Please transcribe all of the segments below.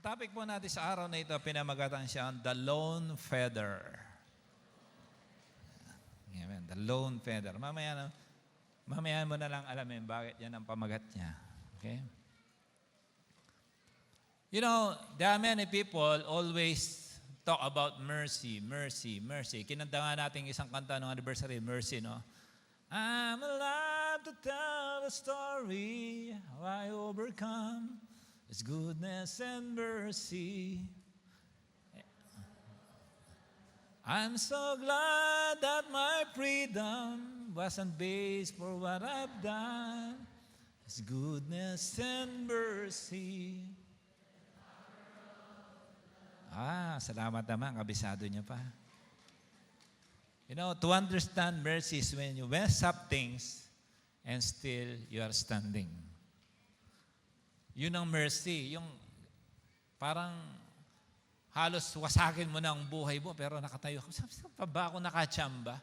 topic po natin sa araw na ito, pinamagatan siya, The Lone Feather. Amen. The Lone Feather. Mamaya mo na lang alamin bakit yan ang pamagat niya. Okay? You know, there are many people always talk about mercy, mercy, mercy. Kinanta nga natin isang kanta ng anniversary, Mercy, no? I'm alive to tell the story how I overcome His goodness and mercy. I'm so glad that my freedom wasn't based for what I've done. His goodness and mercy. Salamat naman. Kabisado niya pa. You know, to understand mercy is when you mess up things and still you are standing. Yun ang mercy. Yung parang halos wasakin mo na ang buhay mo pero nakatayo ka. Saan pa ba ako nakachamba?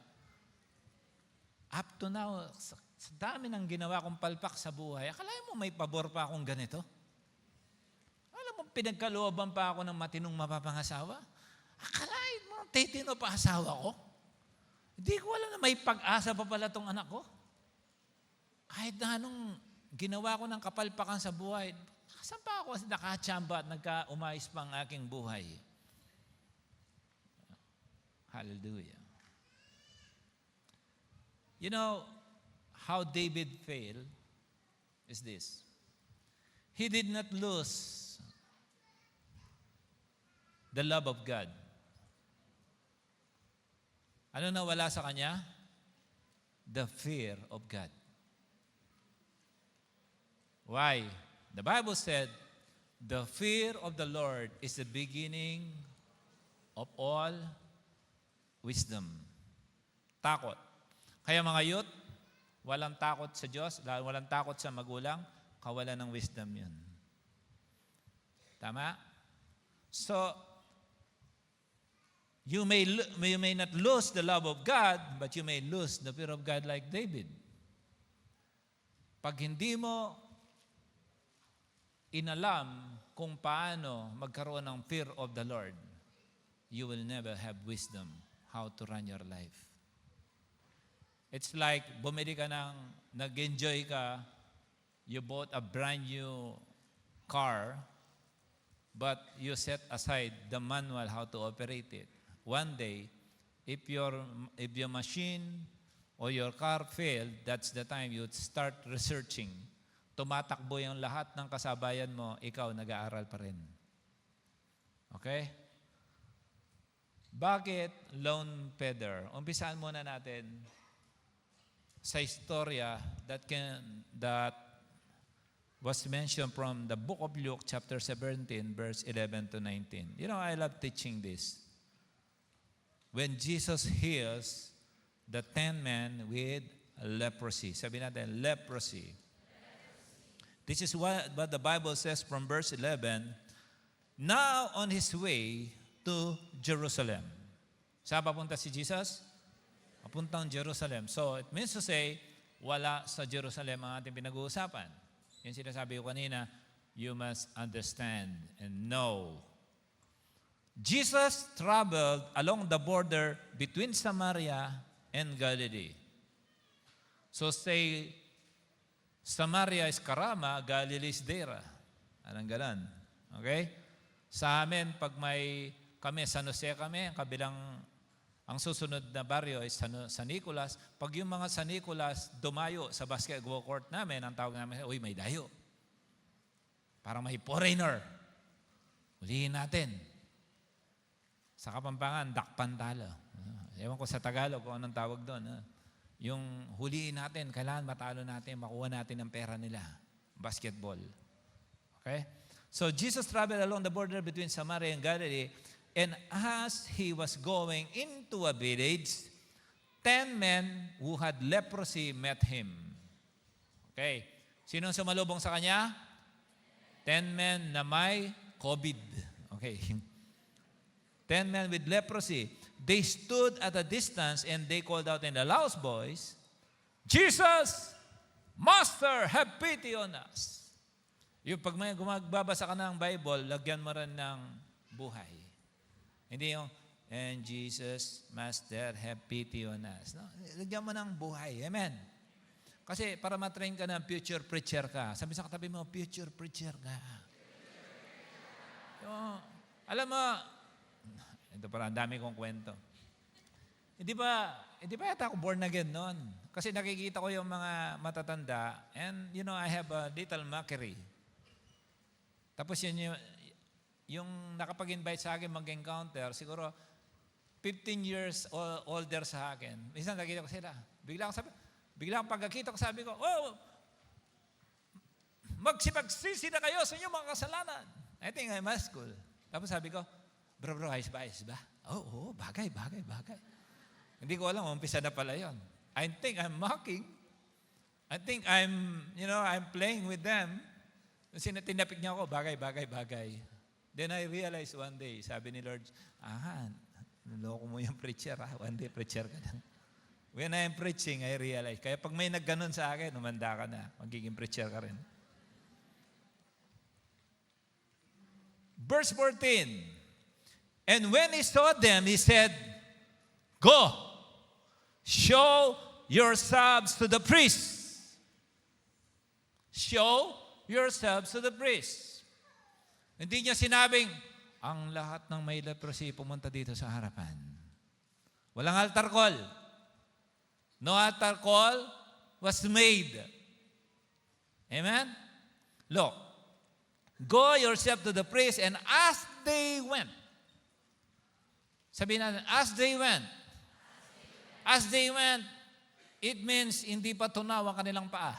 Up to now, sa dami ng ginawa kong palpak sa buhay, akalain mo may pabor pa akong ganito? Alam mo, pinagkalooban pa ako ng matinong mapapangasawa? Akalain mo, titino pa asawa ko? Hindi ko alam na may pag-asa pa pala tong anak ko. Kahit na anong ginawa ko ng kapalpakan sa buhay, saan pa ako nakachamba at nagka-umayos pa ang aking buhay? Hallelujah. You know, how David failed is this. He did not lose the love of God. Ano na wala sa kanya? The fear of God. Why? The Bible said, the fear of the Lord is the beginning of all wisdom. Takot. Kaya mga youth, walang takot sa Diyos, walang takot sa magulang, kawalan ng wisdom yun. Tama? So, you may not lose the love of God, but you may lose the fear of God like David. Pag hindi mo inalam kung paano magkaroon ng fear of the Lord, you will never have wisdom how to run your life. It's like bumili ka nag-enjoy ka, you bought a brand new car, but you set aside the manual how to operate it. One day, if your machine or your car failed, that's the time you start researching. Tumatakbo yung lahat ng kasabayan mo, ikaw nag-aaral pa rin. Okay? Bakit lone feather? Umpisaan muna natin sa istorya that was mentioned from the book of Luke, chapter 17, verse 11 to 19. You know, I love teaching this. When Jesus heals the 10 men with leprosy. Sabi natin, leprosy. This is what the Bible says from verse 11. Now on His way to Jerusalem. Saan papunta si Jesus? Papuntang Jerusalem. So it means to say, wala sa Jerusalem ang ating pinag-uusapan. Yung sinasabi ko kanina, you must understand and know. Jesus traveled along the border between Samaria and Galilee. So say, Samaria is Karama, Galilee is Dera. Anong ganon? Okay? Sa amin, pag kami, San Jose kami, ang susunod na baryo is San Nicolas. Pag yung mga San Nicolas dumayo sa basketball court namin, ang tawag namin, uy, may dayo. Parang may foreigner. Hulihin natin. Sa Kapampangan, dakpantalo. Ewan ko sa Tagalog kung anong tawag doon. Yung huliin natin, kailangan matalo natin, makuha natin ang pera nila. Basketball. Okay? So Jesus traveled along the border between Samaria and Galilee, and as He was going into a village, 10 men who had leprosy met Him. Okay. Sino sumalubong sa Kanya? 10 men na may COVID. Okay. 10 men with leprosy. They stood at a distance and they called out in a loud voice, Jesus, Master, have pity on us. Yung pag may gumagbabasa ka ng Bible, lagyan mo rin ng buhay. Hindi yung, and Jesus, Master, have pity on us. No? Lagyan mo ng buhay. Amen. Kasi para matrain ka ng future preacher ka. Sabi sa katabi mo, future preacher ka. Yung, alam mo, ito parang dami kong kwento. Hindi ba yata ako born again noon? Kasi nakikita ko yung mga matatanda and I have a little mockery. Tapos yung nakapag-invite sa akin mag-encounter, siguro 15 years older sa akin. Minsan nakita ko sila. Biglang pagkakita ko sabi ko, magsipagsisi na kayo sa inyong mga kasalanan. I think I'm at school. Tapos sabi ko, bro, ayos ba? Oo, bagay. Hindi ko alam, umpisa na pala yun. I think I'm mocking. I think I'm playing with them. Tinapik niya ako, bagay. Then I realized one day, sabi ni Lord, niloko mo yung preacher, one day preacher ka na. When I'm preaching, I realize, kaya pag may nagganon sa akin, umanda ka na, magiging preacher ka rin. Verse 14, and when he saw them, he said, go, show yourselves to the priest. Show yourselves to the priest. Hindi niya sinabing, ang lahat ng may leprosy pumunta dito sa harapan. Walang altar call. No altar call was made. Amen? Look, go yourself to the priest, and as they went, sabihin natin, as they went, it means hindi pa tunaw ang kanilang paa.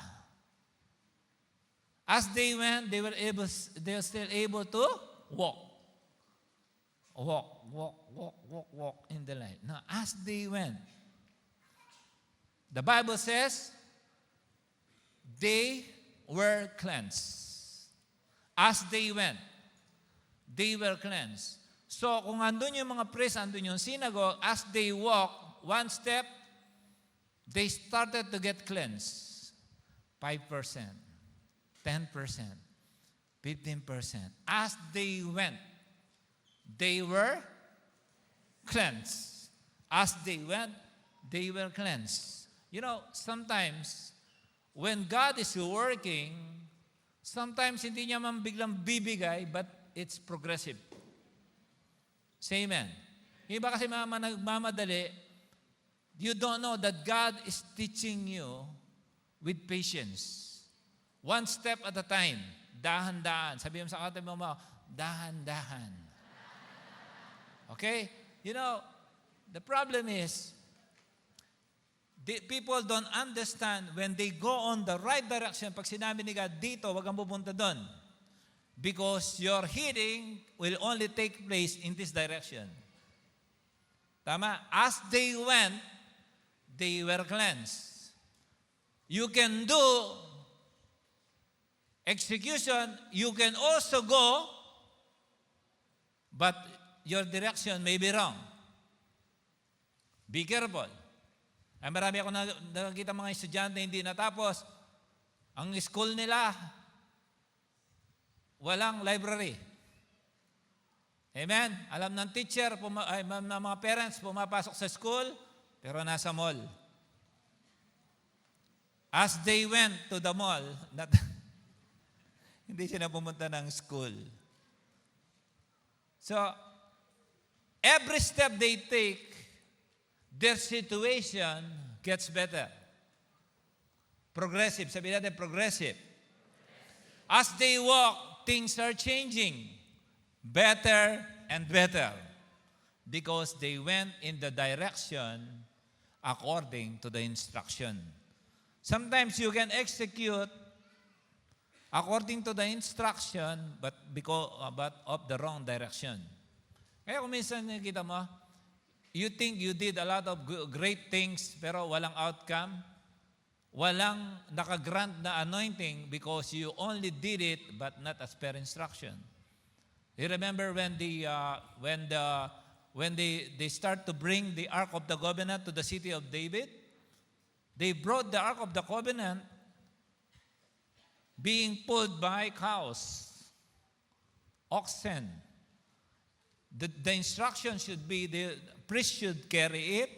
As they went, they were still able to walk. Walk in the light. Now, as they went, the Bible says, they were cleansed. As they went, they were cleansed. So, kung andun yung mga priests, andun yung synagogue, as they walk, one step, they started to get cleansed. 5%, 10%, 15%. As they went, they were cleansed. As they went, they were cleansed. Sometimes, when God is working, sometimes hindi niya man biglang bibigay, but it's progressive. Say amen. Iba kasi nagmamadali, you don't know that God is teaching you with patience. One step at a time. Dahan-dahan. Sabi mo sa katabi mo, dahan-dahan. Okay? The problem is, people don't understand when they go on the right direction. Pag sinabi ni God, dito, wag kang pupunta doon. Because your healing will only take place in this direction. Tama? As they went, they were cleansed. You can do execution, you can also go, but your direction may be wrong. Be careful. Ay marami ako nakikita mga estudyante hindi natapos. Ang school nila, walang library. Amen? Alam ng teacher, ng mga parents, pumapasok sa school, pero nasa mall. As they went to the mall, hindi siya na pumunta ng school. So, every step they take, their situation gets better. Progressive. Sabi natin, progressive. As they walk, things are changing. Better and better. Because they went in the direction according to the instruction. Sometimes you can execute according to the instruction, but of the wrong direction. Kaya kung minsan nakita mo, you think you did a lot of great things, pero walang outcome, walang nakagrant na anointing because you only did it, but not as per instruction. You remember when they start to bring the Ark of the Covenant to the city of David? They brought the Ark of the Covenant. being pulled by cows, oxen. The instruction should be the priest should carry it,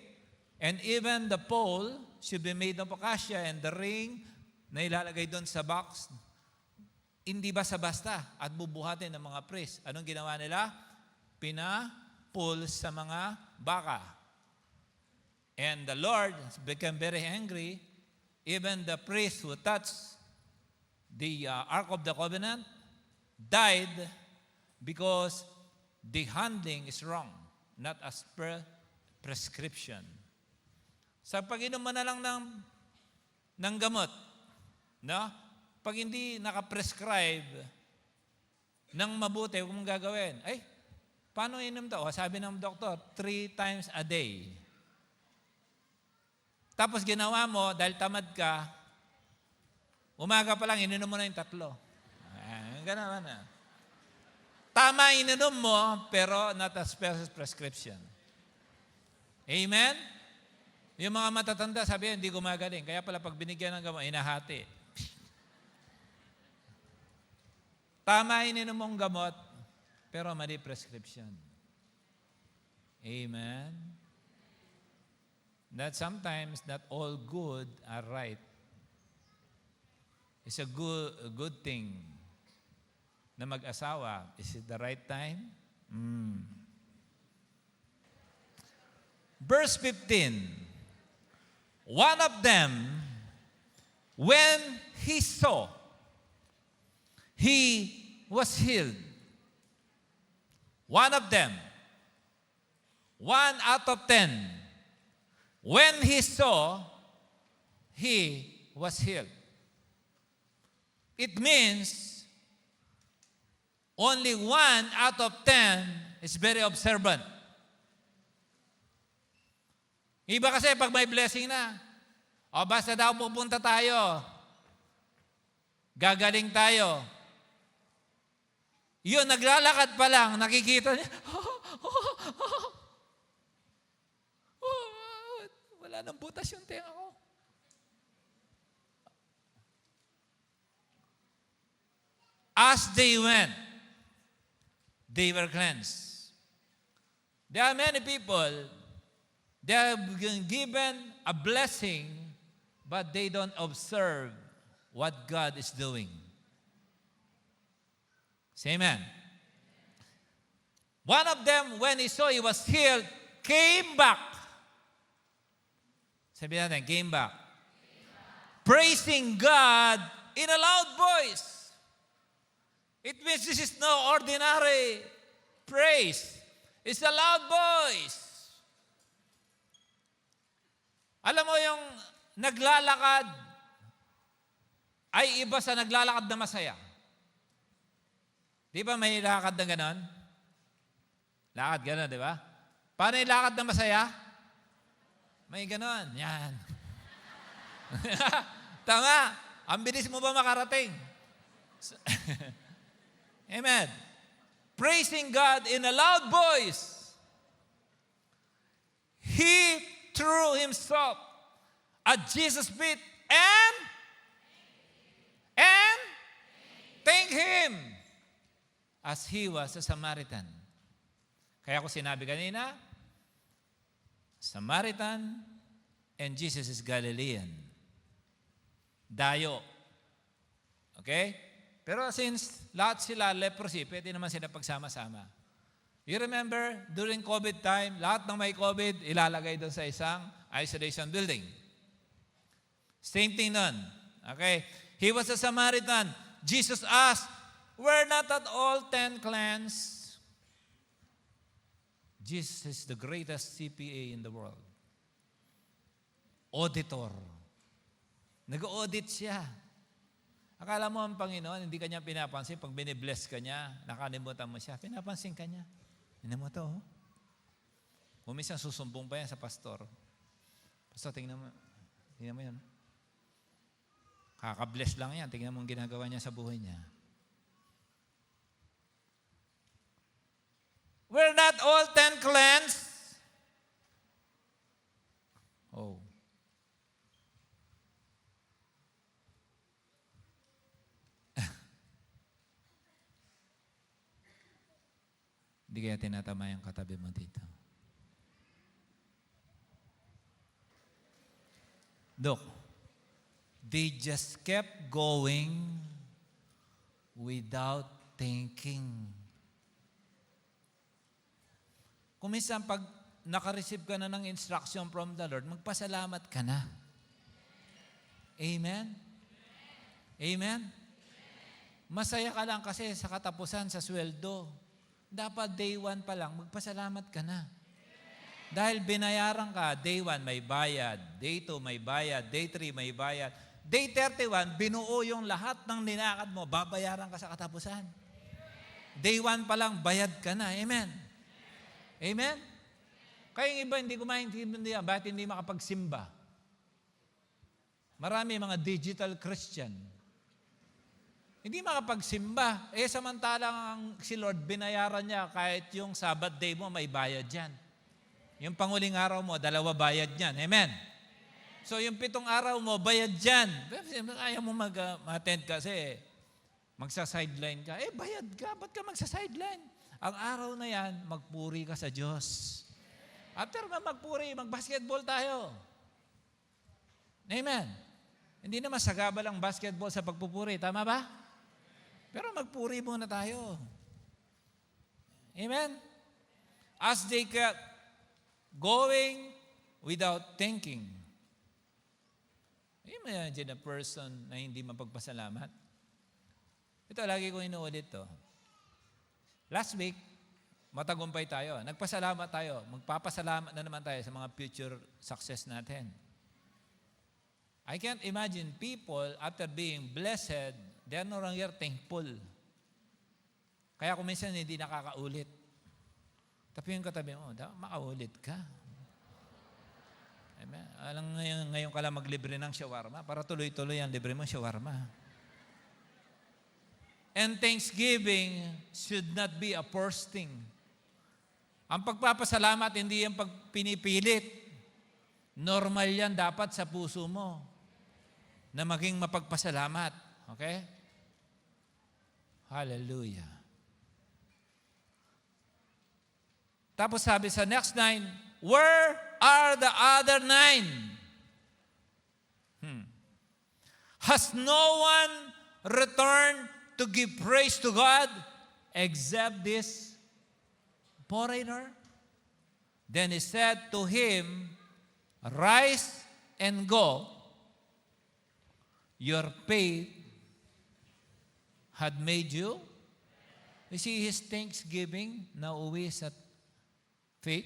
and even the pole should be made of acacia, and the ring na ilalagay doon sa box, hindi basta-basta at bubuhatin ng mga priest. Anong ginawa nila? Pina-pull sa mga baka. And the Lord became very angry. Even the priest who touched the Ark of the Covenant died because the handling is wrong, not as per prescription. Sa pag-inom mo na lang ng gamot, no? Pag hindi naka-prescribe ng mabuti, huwag mong gagawin. Ay, paano inom to? O, sabi ng doktor, 3 times a day. Tapos ginawa mo, dahil tamad ka, umaga pa lang, ininom mo na yung 3. Ganawa na. Tama ininom mo, pero not as per prescription. Amen? Yung mga matatanda, sabi hindi gumagaling. Kaya pala pag binigyan ng gamot, inahati. Tama ininom mong gamot, pero mali prescription. Amen? That sometimes not all good are right. It's a good thing na mag-asawa. Is it the right time? Verse 15. One of them, when he saw, he was healed. One of them, 1 out of 10, when he saw, he was healed. It means only 1 out of 10 is very observant. Iba kasi pag may blessing na, o basta daw pupunta tayo, gagaling tayo. Yun, naglalakad pa lang, nakikita niya, wala nang butas yung tenga ko. As they went, they were cleansed. There are many people, they are given a blessing, but they don't observe what God is doing. Say amen. One of them, when he saw he was healed, came back. Sabi natin, came back. Praising God in a loud voice. It means this is no ordinary praise. It's a loud voice. Alam mo yung naglalakad ay iba sa naglalakad na masaya. Di ba may lakad na ganon? Lakad ganon, di ba? Paano yung lakad na masaya? May ganon. Yan. Tama. Ang bilis mo ba makarating? Amen. Praising God in a loud voice. He threw himself at Jesus' feet and thank Him as he was a Samaritan. Kaya ko sinabi kanina, Samaritan and Jesus is Galilean. Dayo. Okay? Pero since lahat sila leprosy, pwede naman sila pagsama-sama. You remember, during COVID time, lahat ng may COVID, ilalagay doon sa isang isolation building. Same thing nun. Okay? He was a Samaritan. Jesus asked, were not at all 10 cleansed? Jesus is the greatest CPA in the world. Auditor. Nag-audit siya. Akala mo ang Panginoon, hindi kanya pinapansin. Pag binibless ka niya, nakalimutan mo siya, pinapansin ka niya. Tingnan mo ito, oh. Kung minsan susumbong pa yan sa pastor. Pastor, tingnan mo yan. Kaka-bless lang yan. Tingnan mo ang ginagawa niya sa buhay niya. We're not all 10 cleansed. Oh. Hindi kaya tinatama yung katabi mo dito. Look, they just kept going without thinking. Kung minsan pag nakareceive ka na ng instruction from the Lord, magpasalamat ka na. Amen? Amen? Masaya ka lang kasi sa katapusan, sa sweldo. Dapat day 1 pa lang, magpasalamat ka na. Dahil binayaran ka, day 1 may bayad, day 2 may bayad, day 3 may bayad. Day 31, binuo yung lahat ng ninakad mo, babayaran ka sa katapusan. Day 1 pa lang, bayad ka na. Amen? Amen? Kaya yung iba hindi ko maintindihan, bakit hindi makapagsimba? Marami mga digital Christian. Hindi makapagsimba. Samantalang si Lord, binayaran niya kahit yung Sabbath day mo, may bayad yan. Yung panguling araw mo, 2 bayad yan. Amen? So yung 7 araw mo, bayad yan. Ayaw mo mag-attend kasi magsa-sideline ka. Bayad ka. Ba't ka magsa-sideline? Ang araw na yan, magpuri ka sa Diyos. After magpuri, mag-basketball tayo. Amen? Hindi naman sagabal ang basketball sa pagpupuri. Tama ba? Pero magpuri muna tayo. Amen? As they kept going without thinking. Imagine a person na hindi mapagpasalamat. Ito, lagi ko inuulit to. Last week, matagumpay tayo. Nagpasalamat tayo. Magpapasalamat na naman tayo sa mga future success natin. I can't imagine people, after being blessed, they are no longer thankful. Kaya kung minsan hindi nakakaulit. Tapi yung katabi mo, makaulit ka. Amen. Alam ngayon ka lang maglibre ng shawarma para tuloy-tuloy ang libre mo shawarma. And thanksgiving should not be a forced thing. Ang pagpapasalamat, hindi yung pinipilit. Normal yan dapat sa puso mo na maging mapagpasalamat. Okay? Hallelujah. Tapos sabi sa next 9, where are the other 9? Has no one returned to give praise to God except this foreigner? Then he said to him, rise and go. Your faith had made you. You see his thanksgiving na uwi sa faith.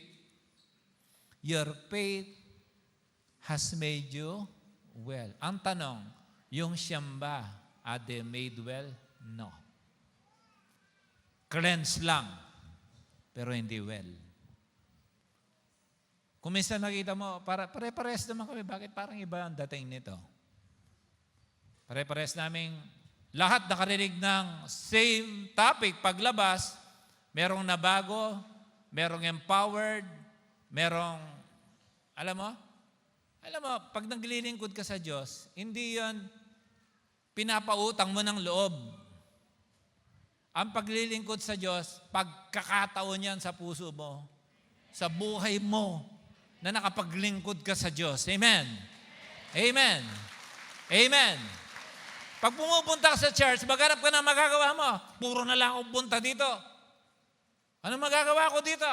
Your faith has made you well. Ang tanong, yung siyam ba, are they made well? No. Cleanse lang, pero hindi well. Kung minsan nakita mo, pare-pares naman kami, bakit parang iba ang dating nito? Pare-pares naming lahat nakarinig ng same topic. Paglabas, merong nabago, merong empowered, merong, alam mo, pag naglilingkod ka sa Diyos, hindi yon pinapautang mo ng loob. Ang paglilingkod sa Diyos, pagkakataon yan sa puso mo, sa buhay mo, na nakapaglingkod ka sa Diyos. Amen? Amen? Amen? Pag pumupunta ka sa church, maghanap ka na magagawa mo. Puro na lang akong punta dito. Ano magagawa ko dito?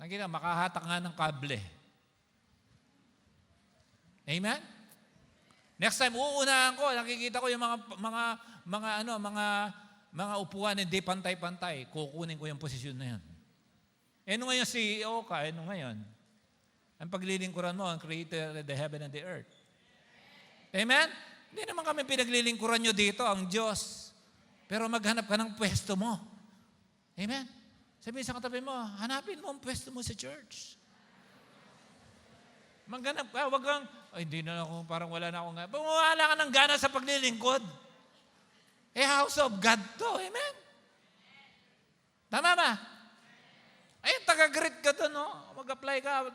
Nakita, makahatak nga ng kable. Amen? Next time, uunahan ko, nakikita ko yung mga upuan, hindi pantay-pantay. Kukunin ko yung posisyon na yan. Nung ngayon CEO ka, nung ngayon, ang paglilingkuran mo, ang creator of the heaven and the earth. Amen? Hindi naman kami pinaglilingkuran nyo dito, ang Diyos. Pero maghanap ka ng pwesto mo. Amen? Sabihin sa katabi mo, hanapin mo ang pwesto mo sa church. Maghanap ka, wag kang, hindi na ako, parang wala na akong gana. Pumawala ka ng gana sa paglilingkod. House of God to. Amen? Tama ba? Taga-greet ka doon, no? Mag-apply ka,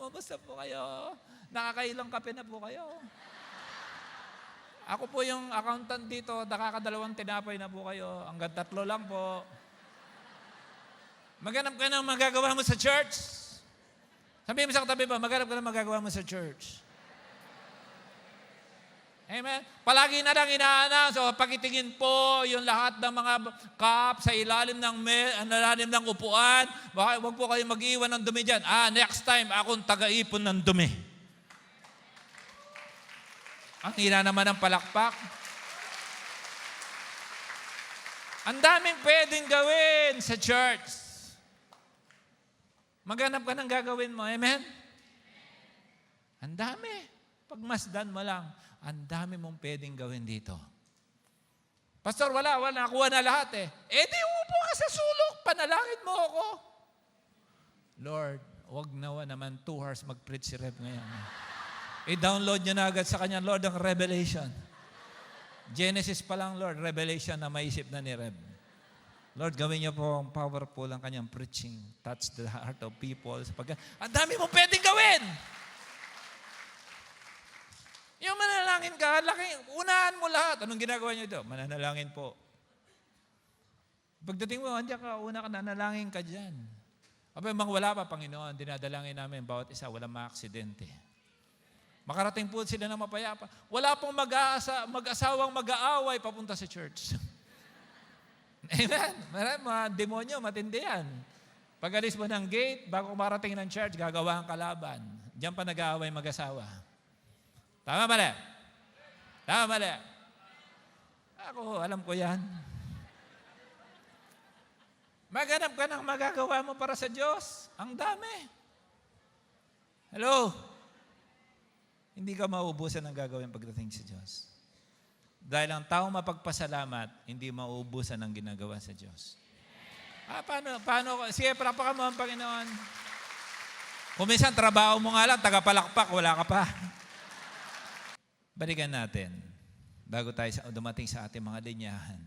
mamusta po kayo? Nakakailang kape na po kayo? Ako po yung accountant dito, nakakadalawang tinapay na po kayo. Hanggang 3 lang po. Maghanap ka ng magagawa mo sa church. Sabihin mo sa katabi mo, maghanap ka ng magagawa mo sa church. Amen? Palagi na lang inaannounce, so pakitingin po yung lahat ng mga cup sa ilalim ng upuan. Baka huwag po kayo mag-iwan ng dumi dyan. Next time, akong taga-ipon ng dumi. Ang hina naman ng palakpak. Ang daming pwedeng gawin sa church. Maghanap ka ng gagawin mo. Amen? Ang dami. Pagmasdan mo lang, ang dami mong pwedeng gawin dito. Pastor, wala, nakuha na lahat eh. Di upo ka sa sulok, panalangin mo ako. Lord, wag naman 2 hours mag-preach si Rev ngayon. I-download nyo na agad sa kanya, Lord, ang Revelation. Genesis pa lang, Lord, Revelation na maisip na ni Rev. Lord, gawin niyo po ang powerful ang kanyang preaching. Touch the heart of people. Ang dami mong pwedeng gawin! Yung manalangin ka, unahan mo lahat. Anong ginagawa niyo ito? Mananalangin po. Pagdating mo, andiyan ka, una ka, nanalangin ka dyan. Abay, wala pa, Panginoon, dinadalangin namin bawat isa, walang maaksidente. Makarating po sila ng mapayapa. Wala pong mag-asawang mag-aaway papunta sa church. Amen? Mga demonyo, matindi yan. Pag-alis mo ng gate, bago marating ng church, gagawa ang kalaban. Diyan pa nag-aaway mag-asawa. Tama mali? Tama mali? Ako, alam ko yan. Maghanap ka ng magagawa mo para sa Diyos. Ang dami. Hello? Hindi ka mauubusan ng gagawin pagdating sa Diyos. Dahil ang taong mapagpasalamat, hindi mauubusan ng ginagawa sa Diyos. Paano? Sige, palakpakan mo ang Panginoon. Kung minsan, trabaho mo nga lang, tagapalakpak, wala ka pa. Balikan natin, bago tayo dumating sa ating mga linyahan.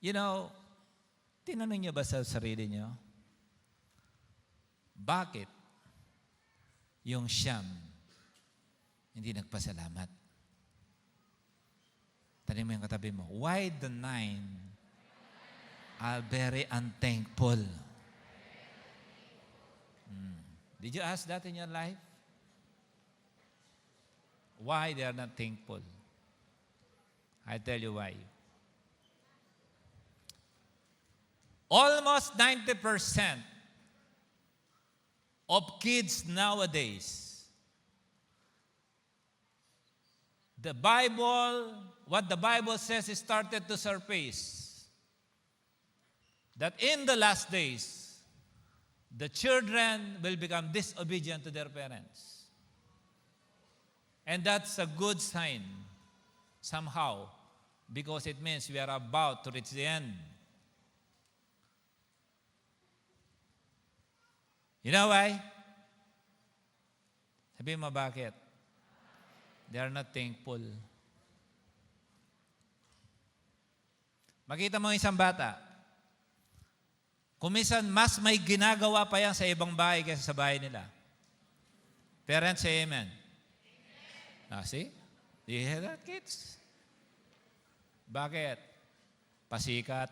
You know, tinanong niyo ba sa sarili niyo? Bakit yung Siyam hindi nagpasalamat? Tanong mo yung katabi mo, why the 9 are very unthankful? Did you ask that in your life? Why they are not thankful? I tell you why. Almost 90% of kids nowadays, what the Bible says is started to surface. That in the last days, the children will become disobedient to their parents. And that's a good sign, somehow, because it means we are about to reach the end. You know why? Sabihin mo bakit? They are not thankful. Makita mo isang bata. Kung minsan, mas may ginagawa pa yan sa ibang bahay kaysa sa bahay nila. Parents, say amen. See? Do you hear that, kids? Bakit? Pasikat.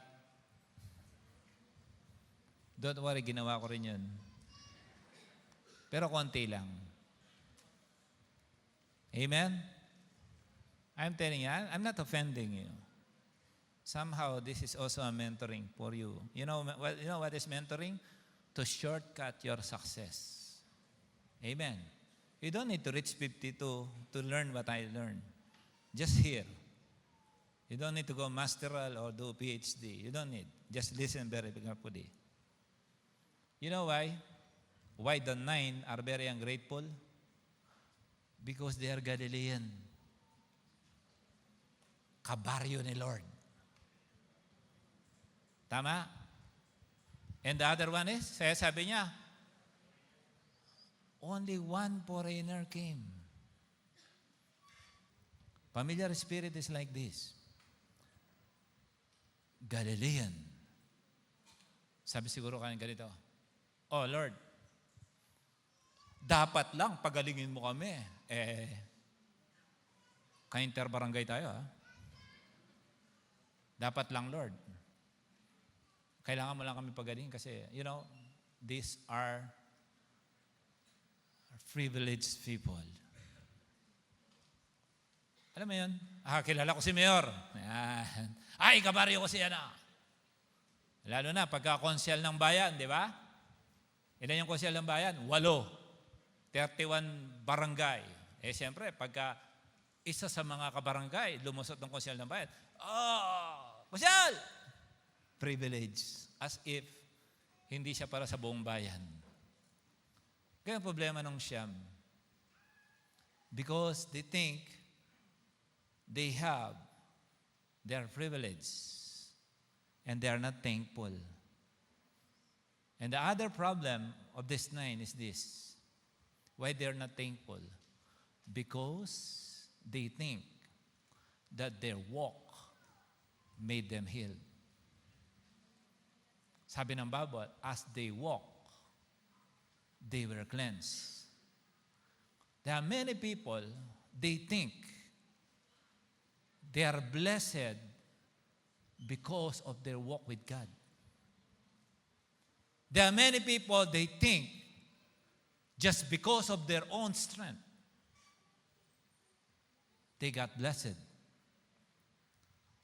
Don't worry, ginawa ko rin yun. Pero konti lang. Amen? I'm telling you, I'm not offending you. Somehow, this is also a mentoring for you. You know what is mentoring? To shortcut your success. Amen. You don't need to reach 52 to learn what I learned. Just hear. You don't need to go masteral or do PhD. You don't need. Just listen very carefully. You know why? Why the 9 are very ungrateful? Because they are Galilean. Kabaryo ni Lord. Tama? And the other one is, sabi niya, only one foreigner came. Familiar spirit is like this. Galilean. Sabi siguro kanina ganito, oh Lord, dapat lang pagalingin mo kami. Ka-interbarangay tayo, ha? Dapat lang, Lord. kailangan mo lang kami pagaling kasi, these are privileged people. Alam mo yun? Kilala ko si Mayor. Ayan. Ay, kabaryo ko si ano. Lalo na pagka-konsyal ng bayan, di ba? Ilan yung konsyal ng bayan? 8. 31 barangay. Siyempre, pagka isa sa mga kabarangay lumusot ng konsyal ng bayan, konsyal! Privilege. As if hindi siya para sa buong bayan. Kaya ang problema ng Siyam. Because they think they have their privilege and they are not thankful. And the other problem of this 9 is this. Why they are not thankful? Because they think that their walk made them healed. Sabi ng Bible, as they walk, they were cleansed. There are many people, they think they are blessed because of their walk with God. There are many people, they think just because of their own strength, they got blessed.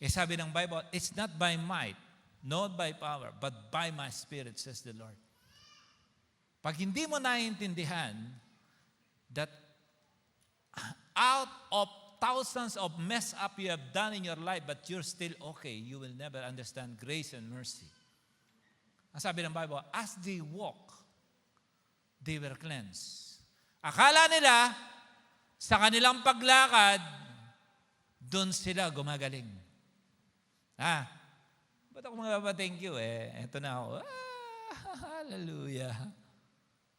Sabi ng Bible, it's not by might, not by power, but by my Spirit, says the Lord. Pag hindi mo naiintindihan that out of thousands of mess up you have done in your life, but you're still okay, you will never understand grace and mercy. Ang sabi ng Bible, as they walk, they were cleansed. Akala nila, sa kanilang paglakad, doon sila gumagaling. Ba't ako magpapa-thank you Ito na ako. Hallelujah.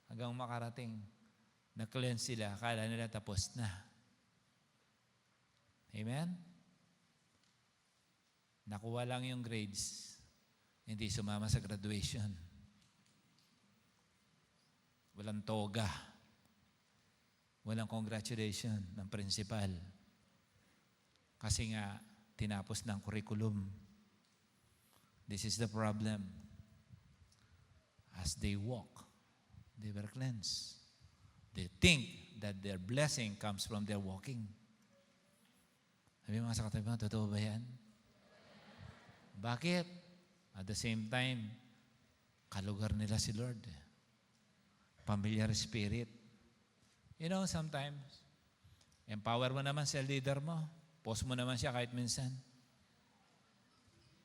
Hanggang makarating. Na-cleanse sila. Akala nila tapos na. Amen? Nakuha lang yung grades. Hindi sumama sa graduation. Walang toga. Walang congratulation ng principal. Kasi nga, tinapos ng curriculum. This is the problem. As they walk, they were cleansed. They think that their blessing comes from their walking. Sabi mga sa katabi, totoo ba yan? Bakit? At the same time, kalugar nila si Lord. Familiar spirit. Sometimes, empower mo naman sa leader mo. Post mo naman siya kahit minsan.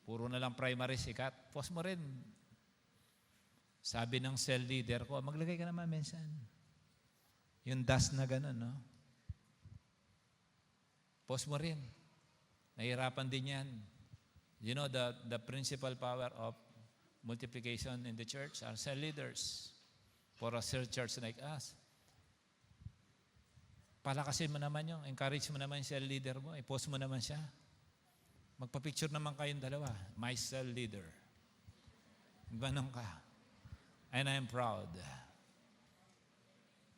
Puro na lang primary sikat. Post mo rin. Sabi ng cell leader ko, maglagay ka naman minsan. Yung dust na gano'n, no? Post mo rin. Nahihirapan din yan. The principal power of multiplication in the church are cell leaders for a church like us. Palakasin mo naman yung, encourage mo naman yung cell leader mo, i-post mo naman siya. Magpa-picture naman kayong dalawa. My cell leader. Ganun ka. And I am proud.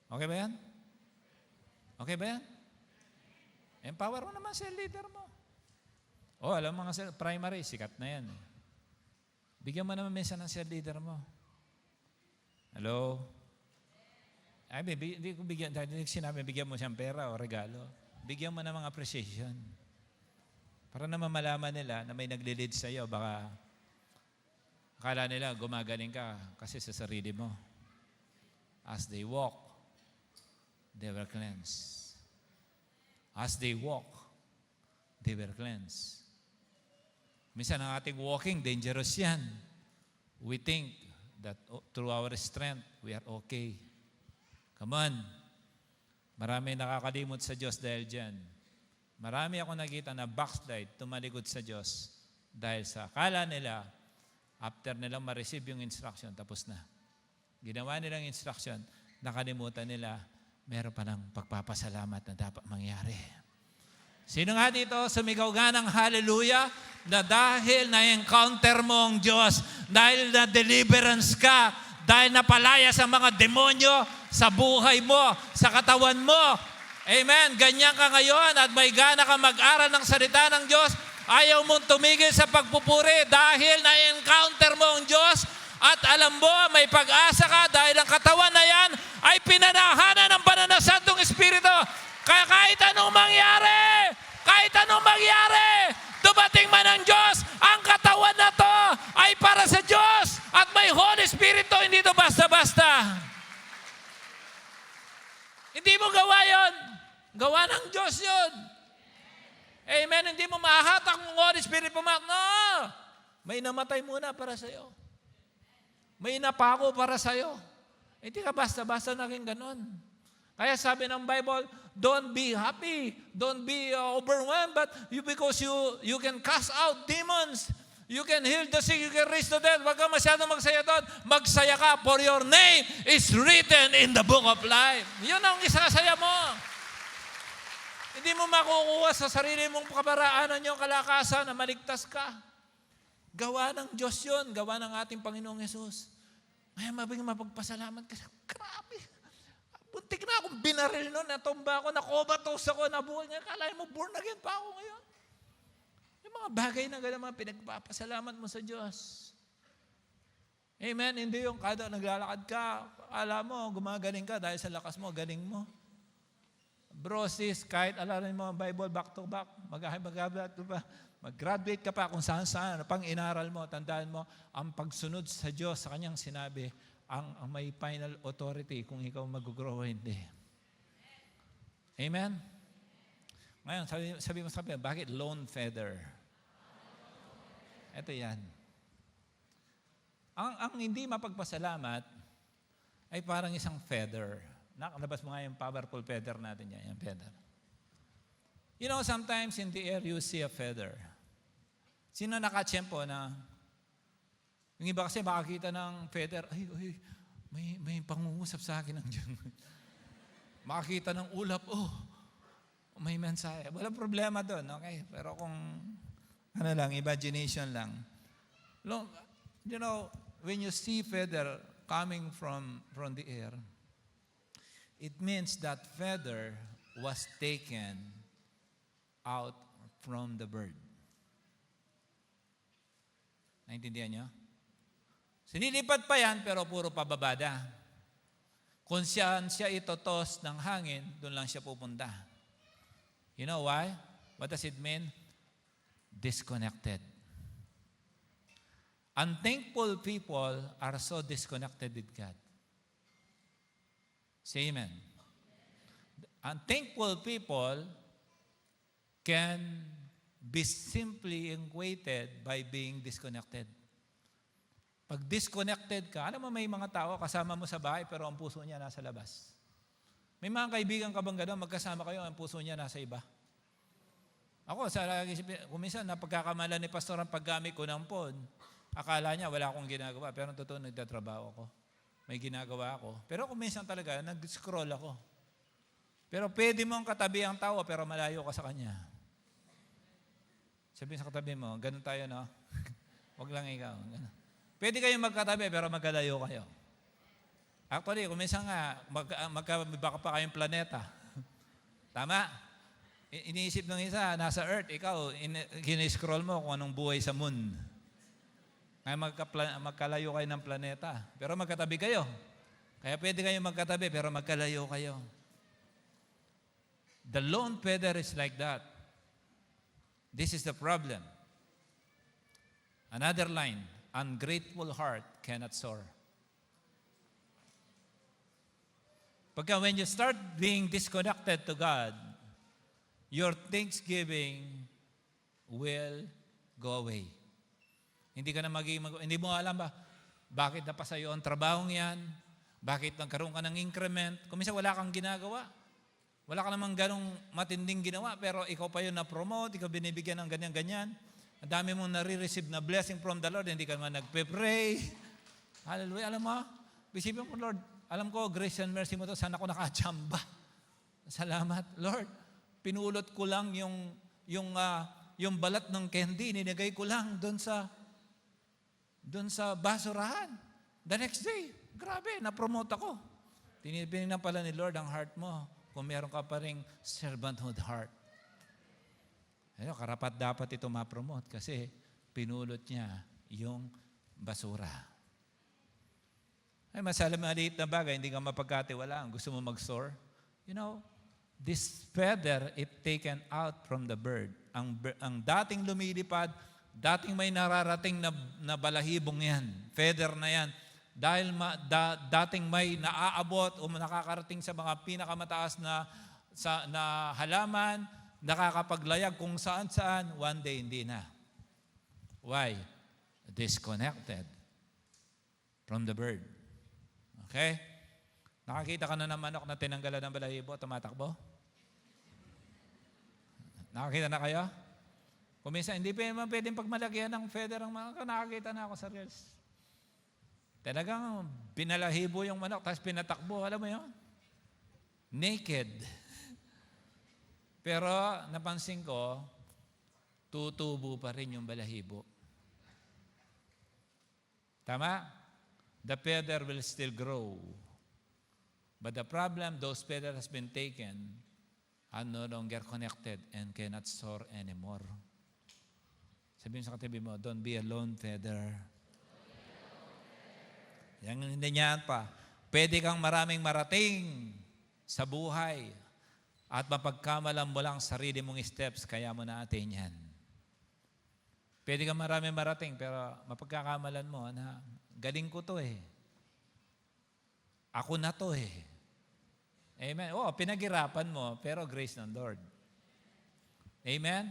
Okay ba yan? Okay ba yan? Empower mo naman cell leader mo. Alam mo mga primary, sikat na yan. Bigyan mo naman minsan ng cell leader mo. Hello? Hindi ko bigyan, dahil sinabi, bigyan mo siyang pera o regalo. Bigyan mo ng mga appreciation. Para naman malaman nila na may nagli-lead sa iyo, baka akala nila gumagaling ka kasi sa sarili mo. As they walk, they were cleansed. As they walk, they were cleansed. Minsan ang ating walking, dangerous yan. We think that through our strength, we are okay. Come on. Marami nakakalimot sa Diyos dahil dyan. Marami ako nakita na backslide, tumalikod sa Diyos dahil sa akala nila, after nilang ma-receive yung instruction, tapos na. Ginawa nilang instruction, nakalimutan nila, meron pa ng pagpapasalamat na dapat mangyari. Sino nga dito sumigaw nga ng hallelujah na dahil na-encounter mo ang Diyos, dahil na-deliverance ka, dahil napalaya sa mga demonyo, sa buhay mo, sa katawan mo. Amen. Ganyan ka ngayon at may gana ka mag-aral ng salita ng Diyos Ayaw mong tumigil sa pagpupuri dahil na-encounter mo ang Diyos at alam mo, may pag-asa ka dahil ang katawan na yan ay pinanahanan ng banal na Santong Espiritu. Kaya kahit anong mangyari, dumating man ang Diyos, ang katawan na to ay para sa Diyos at may Holy Spirit to, hindi to basta-basta. Hindi mo gawa yon. Gawa ng Diyos yun. Amen. Hindi mo mahahatak ng Holy Spirit pumak. No! May namatay muna para sa'yo. May napako para sa'yo. Hindi ka basta-basta naging ganun. Kaya sabi ng Bible, don't be happy, don't be overwhelmed, but because you can cast out demons, you can heal the sick, you can raise the dead. Huwag ka masyadong magsaya doon. Magsaya ka, for your name is written in the book of life. Yun ang isasaya mo. Hindi mo makukuha sa sarili mong kaparaanan yung kalakasan na maligtas ka. Gawa ng Diyos yun, gawa ng ating Panginoong Yesus. Kaya mapagpasalamat ka. Grabe. Buntik na akong binaril noon, natumba ako, nakobatos ako, nabuhay niya. Kalahin mo, born again pa ako ngayon. Yung mga bagay na gano'n, mga pinagpapasalamat mo sa Diyos. Amen? Hindi yung kada naglalakad ka, alam mo, gumagaling ka dahil sa lakas mo, galing mo. Bro, sis, kahit alarin mo ang Bible back to back, mag-graduate ka pa kung saan-saan, pang inaral mo, tandaan mo, ang pagsunod sa Diyos, sa Kanyang sinabi, ang may final authority kung ikaw mag-grow o hindi. Amen? Ngayon, sabi mo, bakit lone feather? Ito yan. Ang hindi mapagpasalamat ay parang isang feather. Nakalabas mo nga yung powerful feather natin yan, yung feather. You know, sometimes in the air you see a feather. Sino nakatsyempo na yung iba kasi makakita ng feather, may pangungusap sa akin ng Diyos. Makakita ng ulap, may mensahe. Walang problema doon, okay? Pero kung, imagination lang. You know, when you see feather coming from the air, it means that feather was taken out from the bird. Naintindihan niyo? Sinilipad pa yan, pero puro pababada. Kung siya itotos ng hangin, doon lang siya pupunta. You know why? What does it mean? Disconnected. Unthankful people are so disconnected with God. Say amen. Unthankful people can be simply equated by being disconnected. Pag disconnected ka, alam mo may mga tao kasama mo sa bahay pero ang puso niya nasa labas. May mga kaibigan ka bang gano'n, magkasama kayo, ang puso niya nasa iba? Ako, kung minsan napagkakamala ni pastor ang paggamit ko ng phone, akala niya wala akong ginagawa, pero totoo nagtatrabaho ako. May ginagawa ako. Pero kung minsan talaga, nag-scroll ako. Pero pwede mong katabi ang tao, pero malayo ka sa kanya. Sabihin sa katabi mo, ganun tayo, no? Huwag lang ikaw. Ganun. Pwede kayong magkatabi, pero magkalayo kayo. Actually, kung minsan nga, baka pa kayong planeta. Tama? Iniisip ng isa, nasa Earth, ikaw, kiniscroll mo kung anong buhay sa moon. Kaya magkalayo kayo ng planeta. Pero magkatabi kayo. Kaya pwede kayong magkatabi, pero magkalayo kayo. The lone feather is like that. This is the problem. Another line, ungrateful heart cannot soar. Pagka when you start being disconnected to God, your thanksgiving will go away. Hindi ka na hindi mo alam ba, bakit napasa iyo ang trabahong yan? Bakit nagkaroon ka ng increment? Kung minsan wala kang ginagawa. Wala ka namang ganong matinding ginawa, pero ikaw pa yun na-promote, ikaw binibigyan ng ganyan-ganyan. Ang dami mong nare-receive na blessing from the Lord, hindi ka naman nagpe-pray. Hallelujah. Alam mo, isipin mo, Lord, alam ko, grace and mercy mo to, sana ko nakachamba. Salamat, Lord. Pinulot ko lang yung balat ng candy, ninigay ko lang doon sa basurahan. The next day, grabe, na-promote ako. Tinipinin na pala ni Lord ang heart mo kung meron ka pa ring servanthood heart. Karapat dapat ito ma-promote kasi pinulot niya yung basura. Ay, maliit na bagay, hindi ka mapagkatiwalaan. Gusto mo mag-soar? This feather, if taken out from the bird, ang dating lumilipad, dating may nararating na balahibong yan, feather na yan, dahil dating may naaabot o nakakarating sa mga pinakamataas na halaman, nakakapaglayag kung saan-saan, one day hindi na. Why? Disconnected from the bird. Okay? Nakakita ka na ng manok na tinanggalan ng balahibo, tumatakbo? Nakakita na kayo? Kung minsan, hindi pa naman pwedeng pagmalagyan ng feather ang manok. Nakakita na ako sa reels. Talagang binalahibo yung manok, tapos pinatakbo. Alam mo yun? Naked. Pero napansin ko, tutubo pa rin yung balahibo. Tama? The feather will still grow. But the problem, those feathers has been taken, are no longer connected and cannot soar anymore. Sabihin sa katabi mo, don't be a lone feather. Yan, hindi niyan pa. Pwede kang maraming marating sa buhay at mapagkamalan mo lang sarili mong steps, kaya mo natin yan. Pwede kang maraming marating, pero mapagkakamalan mo na galing ko to eh. Ako na to eh. Amen? Pinaghirapan mo, pero grace ng Lord. Amen?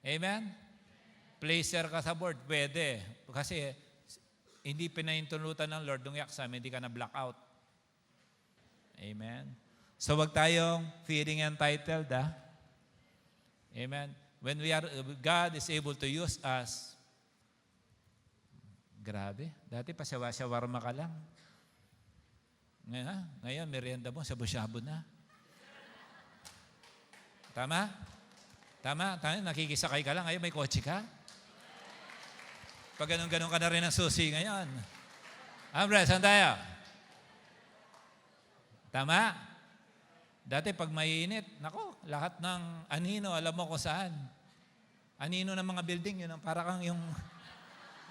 Amen? Placer ka sa board, pwede. Kasi hindi pinahintulutan ng Lord nung exam, hindi ka na-blackout. Amen? So wag tayong feeling entitled, Amen? When God is able to use us, grabe. Dati pa shawarma ka lang. Ngayon, merienda mo, shabu-shabu na. Tama? Tama? Nakikisakay ka lang, ngayon may kotse ka. Pag ganun-ganun ka na rin ang susi ngayon. Ambre, saan tayo? Tama? Dati pag mainit, lahat ng anino, alam mo kung saan. Anino ng mga building, yun, para kang yung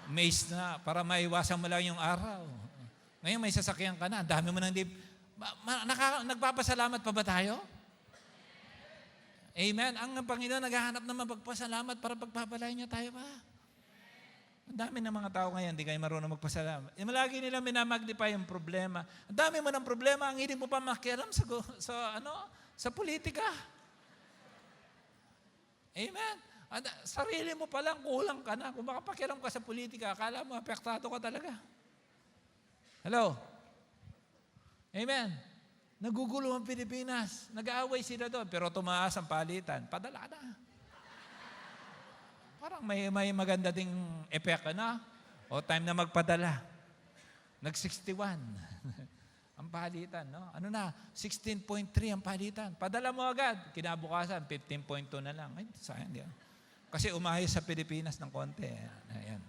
maze na, para maiwasan mo lang yung araw. Ngayon may sasakyan ka na, ang dami mo nang nagpapasalamat pa ba tayo? Amen? Ang Panginoon naghahanap naman pagpasalamat para pagpapalain niya tayo pa. Ang dami ng mga tao ngayon, hindi kayo marunong magpasalamat. Malagi nila minamagnify yung problema. Ang dami mo ng problema, ang hindi mo pa makialam sa politika. Amen? Sarili mo pa lang, kulang ka na. Kung makapakialam ka sa politika, akala mo, apektado ka talaga. Hello? Amen? Nagugulo ang Pilipinas. Nag-aaway sila doon, pero tumaas ang palitan. Padala na. Parang may maganda ding epeka na. O time na magpadala. Nag-61. Ang palitan, no? 16.3 ang palitan. Padala mo agad. Kinabukasan, 15.2 na lang. Ay, sayang yan. Kasi umahis sa Pilipinas ng konti. Ayan.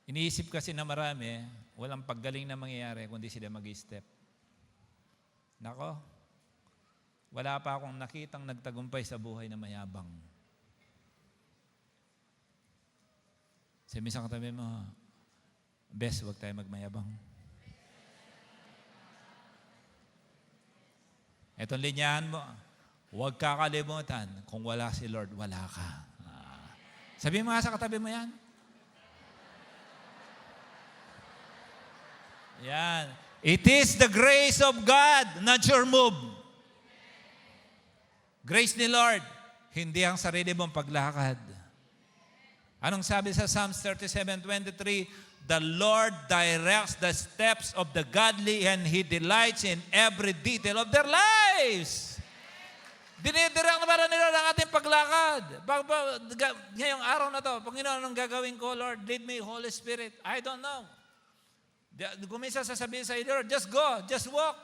Iniisip kasi na marami, walang paggaling na mangyayari kundi sila mag-step. Nako, wala pa akong nakitang nagtagumpay sa buhay na mayabang. Sabi sa katabi mo, best, huwag tayo magmayabang. Etong linyahan mo, huwag kakalimutan, kung wala si Lord, wala ka. Sabi mo nga sa katabi mo yan. Yan. It is the grace of God, not your move. Grace ni Lord, hindi ang sarili mong paglakad. Anong sabi sa Psalms 37:23? The Lord directs the steps of the godly and He delights in every detail of their lives. Dinidirect na ba nila ang ating paglakad? Ngayong araw na to, Panginoon, anong gagawin ko, Lord? Lead me, Holy Spirit. I don't know. Kung minsan sasabihin sa Lord, just go, just walk.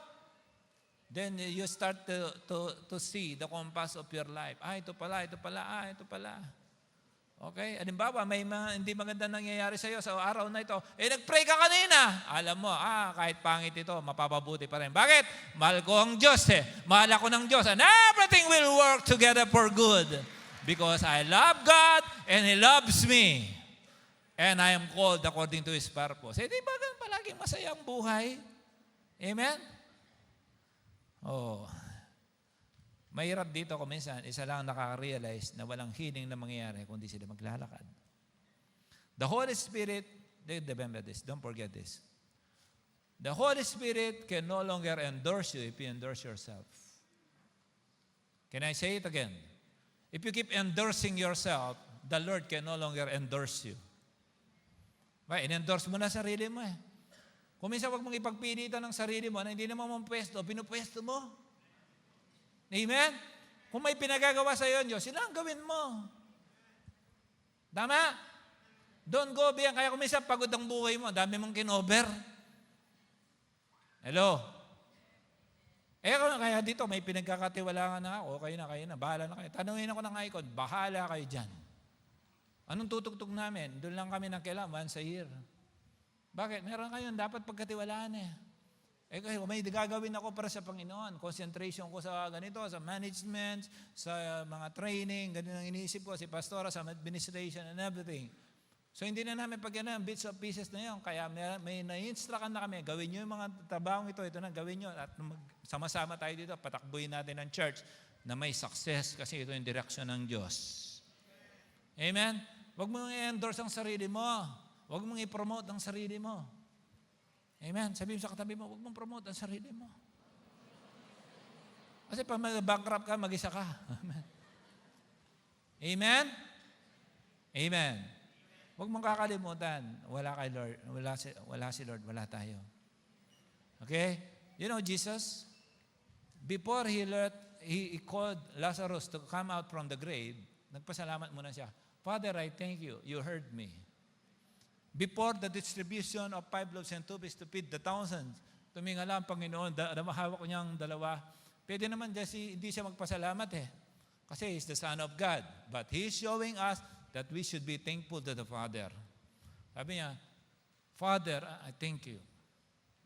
Then you start to see the compass of your life. Ito pala. Okay? Halimbawa, may hindi maganda nangyayari sa iyo sa araw na ito. Nag-pray ka kanina. Alam mo, kahit pangit ito, mapapabuti pa rin. Bakit? Mahal ko ang Diyos Mahal ako ng Diyos. And everything will work together for good. Because I love God and He loves me. And I am called according to His purpose. Di ba palaging masaya ang buhay? Amen? Mahirap dito kung minsan, isa lang nakaka-realize na walang healing na mangyayari kundi sila maglalakad. The Holy Spirit, remember this, don't forget this. The Holy Spirit can no longer endorse you if you endorse yourself. Can I say it again? If you keep endorsing yourself, the Lord can no longer endorse you. In-endorse mo na sarili mo Kung minsan wag mong ipagpilitan ng sarili mo na hindi naman mo pwesto, pinupwesto mo. Amen? Kung may pinagagawa sa iyo, Diyos, sila ang gawin mo. Tama? Don't go beyond. Kaya kung minsan pagod ang buhay mo, dami mong kinover. Hello? Kaya dito, may pinagkakatiwalaan na ako. Kayo na. Bahala na kayo. Tanungin ako ng icon, bahala kayo dyan. Anong tutugtog namin? Doon lang kami ng kailangan, once a year. Bakit? Meron kayo, dapat pagkatiwalaan kasi may gagawin ako para sa Panginoon. Concentration ko sa ganito, sa management, sa mga training, ganun ang iniisip ko, si pastora, sa administration and everything. So hindi na namin bits of pieces na yun. Kaya may na-instruct na kami, gawin nyo yung mga trabahong ito na, gawin nyo. At sama-sama tayo dito, patakbuhin natin ang church na may success kasi ito yung direction ng Diyos. Amen? Huwag mong i-endorse ang sarili mo. Huwag mong i-promote ang sarili mo. Amen. Sabihin mo sa katabi mo, huwag mong promote ang sarili mo. Kasi pag mag-bankrupt ka, mag-isa ka. Amen. Amen? Amen. Huwag mong kakalimutan, wala kay Lord, wala si Lord, wala tayo. Okay? You know, Jesus, before He called Lazarus to come out from the grave, nagpasalamat muna siya. Father, I thank you. You heard me. Before the distribution of 5 loaves and 2 fish to feed the thousands, tumingala ang Panginoon, hawak niyang dalawa. Pwede naman hindi siya magpasalamat Kasi He's the Son of God. But He's showing us that we should be thankful to the Father. Sabi niya, Father, I thank you.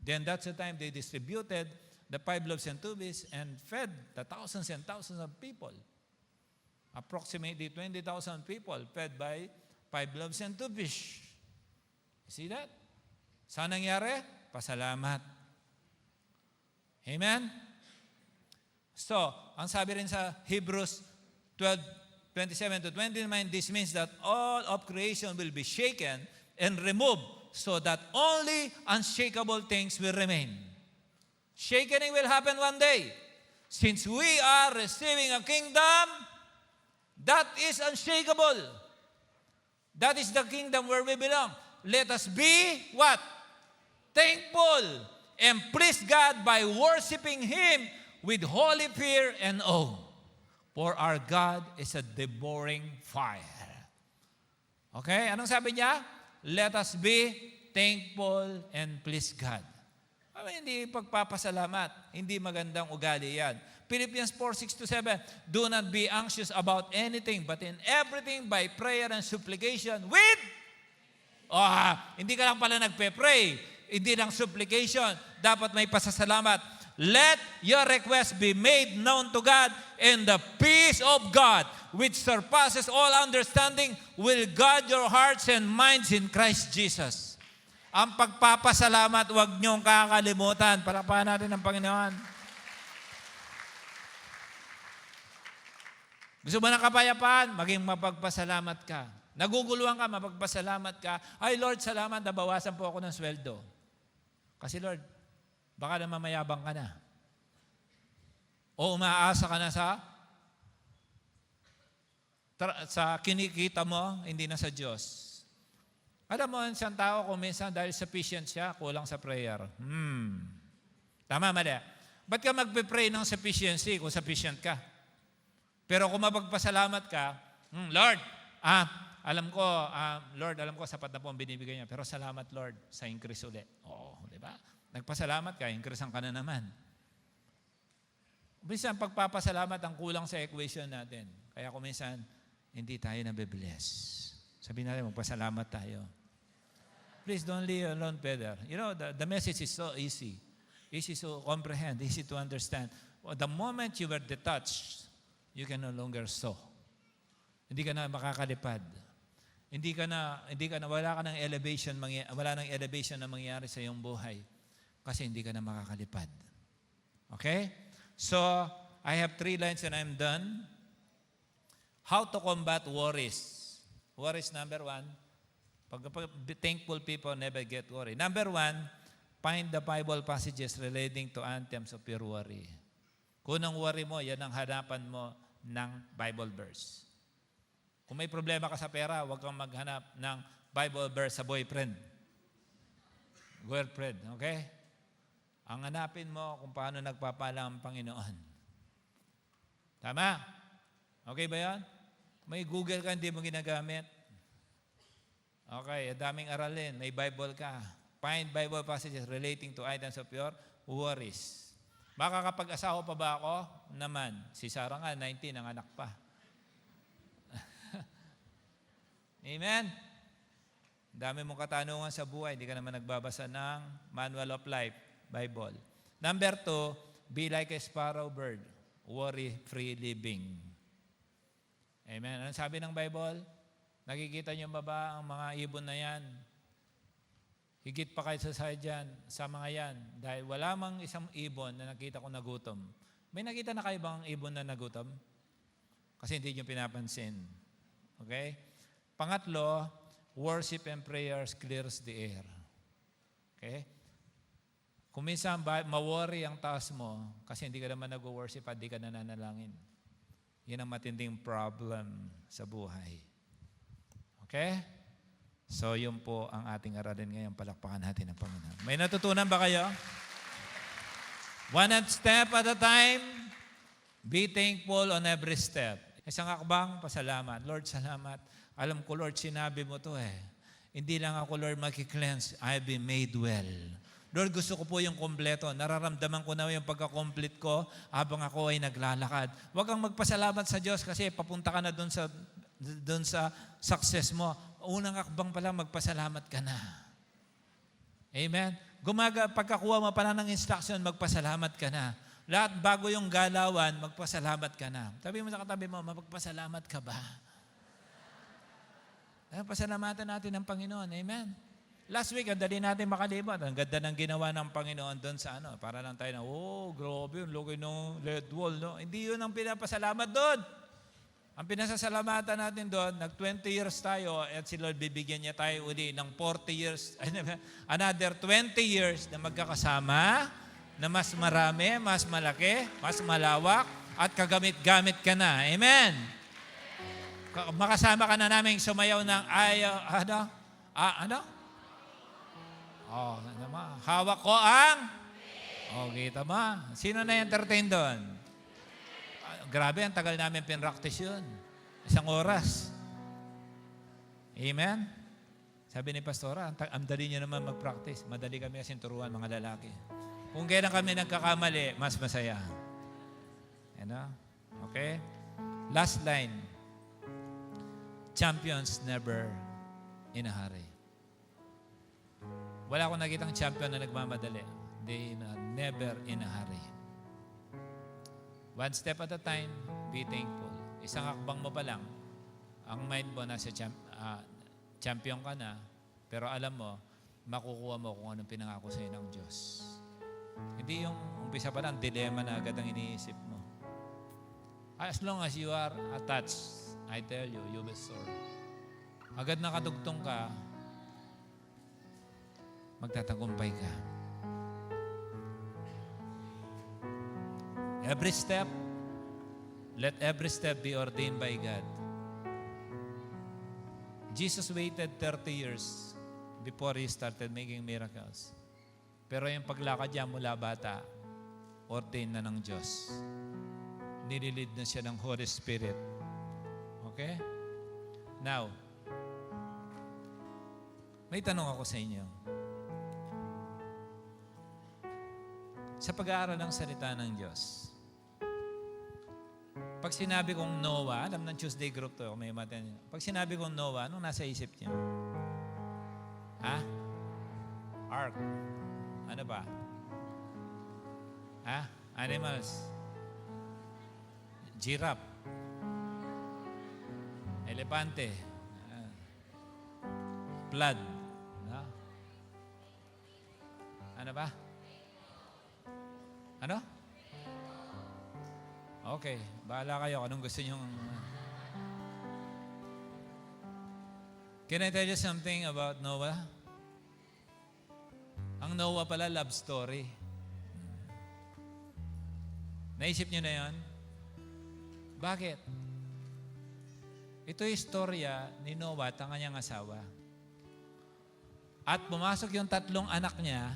Then that's the time they distributed the 5 loaves and 2 fish and fed the thousands and thousands of people. Approximately 20,000 people fed by 5 loaves and 2 fish. See that? Saan nangyari? Pasalamat. Amen? So, ang sabi rin sa Hebrews 12:27-29, this means that all of creation will be shaken and removed so that only unshakable things will remain. Shakening will happen one day. Since we are receiving a kingdom that is unshakable. That is the kingdom where we belong. Let us be what? Thankful and please God by worshiping Him with holy fear and awe. For our God is a devouring fire. Okay? Anong sabi niya? Let us be thankful and please God. Hindi pagpapasalamat. Hindi magandang ugali yan. Philippians 4:6-7, do not be anxious about anything, but in everything by prayer and supplication with hindi ka lang pala nagpe-pray. Hindi lang supplication. Dapat may pasasalamat. Let your request be made known to God, and the peace of God, which surpasses all understanding, will guard your hearts and minds in Christ Jesus. Ang pagpapasalamat, huwag niyong kakalimutan. Palakpakan natin ang Panginoon. Gusto mo ng kapayapaan? Maging mapagpasalamat ka. Naguguluhan ka, mapagpasalamat ka. Ay Lord, salamat, nabawasan po ako ng sweldo. Kasi Lord, baka naman mayabang ka na. O umaasa ka na sa kinikita mo, hindi na sa Diyos. Alam mo, isang tao kung minsan dahil sufficient siya, kulang sa prayer. Tama, mali. Ba't ka magpe-pray ng sufficiency kung sufficient ka? Pero kung mapagpasalamat ka, Lord, Lord, alam ko sapat na po ang binibigay niya. Pero salamat, Lord, sa increase ulit. Di ba? Nagpasalamat ka, increase ka na naman. Minsan, pagpapasalamat ang kulang sa equation natin. Kaya kung minsan, hindi tayo nabibless. Sabihin natin, magpasalamat tayo. Please don't leave alone, Peter. You know, the message is so easy. Easy to comprehend, easy to understand. The moment you were detached, you can no longer sow. Hindi ka na makakalipad. Wala nang elevation na mangyayari sa iyong buhay kasi hindi ka na makakalipad. Okay? So, I have 3 lines and I'm done. How to combat worries. Worries, number 1. Thankful people never get worried. Number 1, find the Bible passages relating to anthems of your worry. Kung ang worry mo, yan ang hanapan mo ng Bible verse. Kung may problema ka sa pera, huwag kang maghanap ng Bible verse sa boyfriend. Girlfriend, okay? Ang hanapin mo kung paano nagpapala ang Panginoon. Tama? Okay ba yan? May Google ka, hindi mo ginagamit. Okay, daming aralin. May Bible ka. Find Bible passages relating to items of your worries. Makakapag-asawa pa ba ako? Naman. Si Sarah nga, 19, ang anak pa. Amen? Dami mong katanungan sa buhay, hindi ka naman nagbabasa ng Manual of Life, Bible. Number 2, be like a sparrow bird, worry-free living. Amen? Ano sabi ng Bible? Nakikita niyo ba ang mga ibon na yan? Higit pa kayo sa mga yan. Dahil wala mang isang ibon na nakita ko nagutom. May nakita na kayo bang ibon na nagutom? Kasi hindi niyo pinapansin. Okay? Pangatlo, worship and prayers clears the air. Okay? Kung minsan ma-worry ang taas mo kasi hindi ka naman nag-worship at hindi ka nananalangin. Yan ang matinding problem sa buhay. Okay? So, yun po ang ating aralin ngayon. Palakpakan natin ang Panginoon. May natutunan ba kayo? One step at a time. Be thankful on every step. Isang akbang, pasalamat. Lord, salamat. Alam ko, Lord, sinabi mo to eh. Hindi lang ako, Lord, makikleanse. I've been made well. Lord, gusto ko po yung kompleto. Nararamdaman ko na yung pagka-complete ko habang ako ay naglalakad. Huwag kang magpasalamat sa Diyos kasi papunta ka na doon sa success mo. Unang akbang pa lang, magpasalamat ka na. Amen? Pagkakuha mo pa lang ng instruction, magpasalamat ka na. Lahat bago yung galawan, magpasalamat ka na. Sabi mo sa katabi mo, magpasalamat ka ba? Pasalamatan natin ng Panginoon. Amen? Last week, ang dali natin makalibot. Ang ganda ng ginawa ng Panginoon doon sa para lang tayo na, grabe yun, lugay ng lead wall. No? Hindi yun ang pinapasalamat doon. Ang pinasasalamatan natin doon, nag-20 years tayo at si Lord bibigyan niya tayo uli ng 40 years, another 20 years na magkakasama, na mas marami, mas malaki, mas malawak, at kagamit-gamit ka na. Amen? Makasama ka na namin sumayaw ng hawak ko ang? Kita mo. Sino na-entertain doon? Grabe, ang tagal namin pinractice yun. 1 oras. Amen? Sabi ni Pastora, ang dali niyo naman mag-practice. Madali kami kasi turuan, mga lalaki. Kung kailan kami nagkakamali, mas masaya. Okay? Last line. Champions never in a hurry. Wala akong nakitang champion na nagmamadali. They never in a hurry. One step at a time, be thankful. Isang akbang mo pa lang, ang mind mo nasa champion ka na, pero alam mo, makukuha mo kung anong pinangako sa'yo ng Diyos. Hindi yung umpisa pa lang, dilema na agad ang iniisip mo. As long as you are attached, I tell you, you will soar. Agad nakadugtong ka, magtatagumpay ka. Every step, let every step be ordained by God. Jesus waited 30 years before He started making miracles. Pero yung paglakad niya mula bata, ordained na ng Diyos. Nililid na siya ng Holy Spirit. Okay? Now, may tanong ako sa inyo. Sa pag-aaral ng salita ng Diyos, Pag sinabi kong Noah, alam ng Tuesday group to, may matin. Pag sinabi kong Noah, anong nasa isip niyo? Ha? Ark. Ano ba? Ha? Animals. Giraffe. Elepante. Flood. No? Ano ba? Ano? Okay. Bahala kayo. Anong gusto nyo? Can I tell you something about Noah? Ang Noah pala, love story. Naisip nyo na yan? Bakit? Ito yung istorya ni Noah at ang kanyang asawa. At pumasok yung 3 anak niya,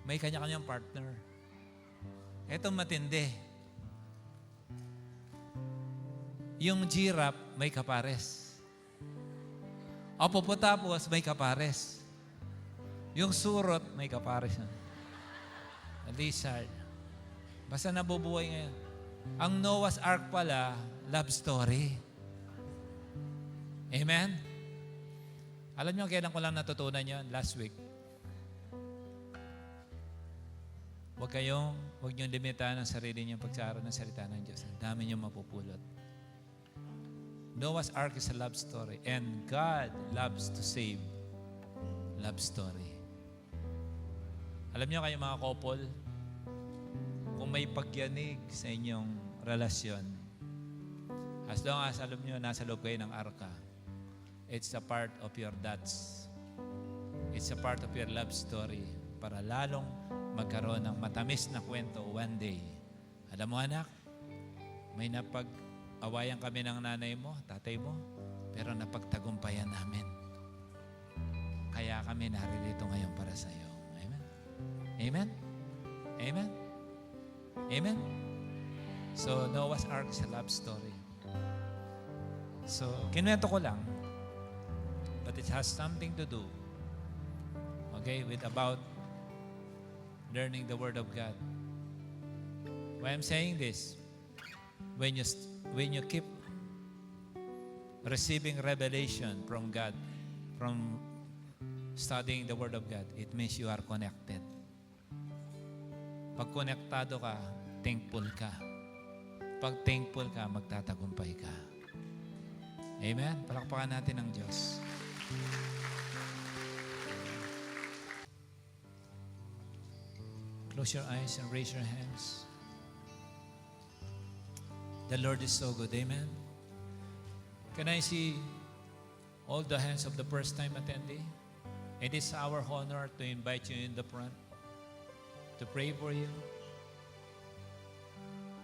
may kanya-kanyang partner. Ito matindi. Yung giraffe, may kapares. Tapos may kapares. Yung surot, may kapares. Lizard. Basta nabubuhay ngayon. Ang Noah's Ark pala, love story. Amen? Alam niyo, kailan ko lang natutunan yon? Last week. Huwag niyong limitahan ang sarili niyong pagsaro ng salita ng Diyos. Ang dami niyong mapupulot. Noah's Ark is a love story. And God loves to save love story. Alam niyo kayo mga couple, kung may pagyanig sa inyong relasyon, as long as alam niyo nasa loob kayo ng arka, it's a part of your dots. It's a part of your love story para lalong magkaroon ng matamis na kwento one day. Alam mo anak, may napag-awayan kami ng nanay mo, tatay mo, pero napagtagumpayan namin. Kaya kami naririto ngayon para sa iyo. Amen? Amen? Amen? Amen? So, Noah's Ark is a love story. So, kinuwento ko lang, but it has something to do, okay, with about learning the Word of God. Why I'm saying this, when you keep receiving revelation from God, from studying the Word of God, it means you are connected. Pag konektado ka, thankful ka. Pag thankful ka, magtatagumpay ka. Amen? Palakpakan natin ang Diyos. Close your eyes and raise your hands. The Lord is so good. Amen? Can I see all the hands of the first-time attendee? It is our honor to invite you in the front to pray for you.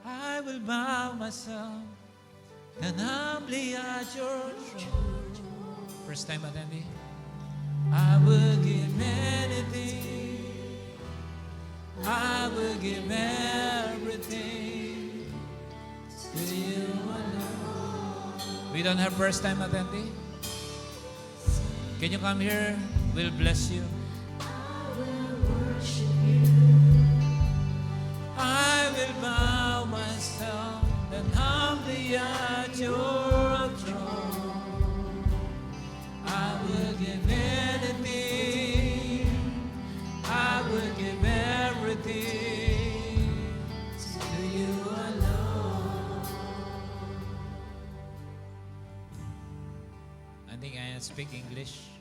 I will bow myself and humbly at your throne. First-time attendee? I will give anything. I will give everything to you alone. We don't have first-time attendee? Can you come here? We'll bless you. I will worship you. I will bow myself and humbly at your throne. I will give anything. I will give everything to you alone. I think I speak English.